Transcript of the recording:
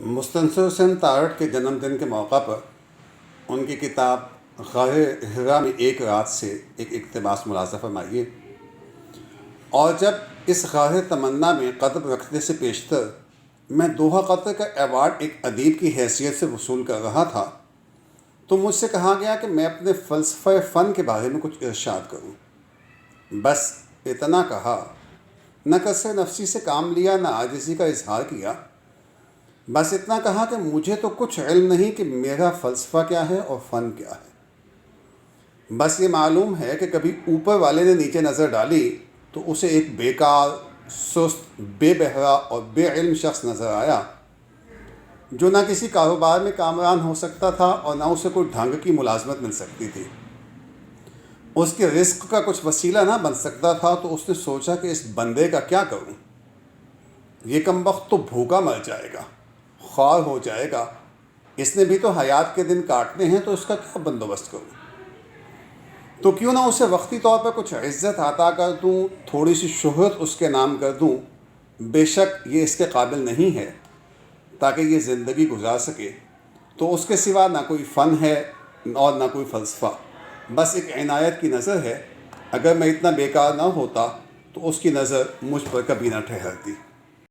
مستنصر حسین تارڑ کے جنم دن کے موقع پر ان کی کتاب غار حرا میں ایک رات سے ایک اقتباس ملاحظہ فرمائیے۔ اور جب اس غار تمنا میں قدم رکھنے سے پیشتر میں دوحہ قطر کا ایوارڈ ایک ادیب کی حیثیت سے وصول کر رہا تھا تو مجھ سے کہا گیا کہ میں اپنے فلسفہ فن کے بارے میں کچھ ارشاد کروں۔ بس اتنا کہا، نہ کسر نفسی سے کام لیا، نہ عاجزی کا اظہار کیا۔ بس اتنا کہا کہ مجھے تو کچھ علم نہیں کہ میرا فلسفہ کیا ہے اور فن کیا ہے۔ بس یہ معلوم ہے کہ کبھی اوپر والے نے نیچے نظر ڈالی تو اسے ایک بیکار، سست، بے بہرا اور بے علم شخص نظر آیا جو نہ کسی کاروبار میں کامران ہو سکتا تھا اور نہ اسے کوئی ڈھنگ کی ملازمت مل سکتی تھی۔ اس کے رزق کا کچھ وسیلہ نہ بن سکتا تھا تو اس نے سوچا کہ اس بندے کا کیا کروں؟ یہ کمبخت تو بھوکا مر جائے گا، خوار ہو جائے گا، اس نے بھی تو حیات کے دن کاٹنے ہیں، تو اس کا کیا بندوبست کروں؟ تو کیوں نہ اسے وقتی طور پر کچھ عزت عطا کر دوں، تھوڑی سی شہرت اس کے نام کر دوں، بے شک یہ اس کے قابل نہیں ہے تاکہ یہ زندگی گزار سکے، تو اس کے سوا نہ کوئی فن ہے اور نہ کوئی فلسفہ، بس ایک عنایت کی نظر ہے۔ اگر میں اتنا بیکار نہ ہوتا تو اس کی نظر مجھ پر کبھی نہ ٹھہرتی۔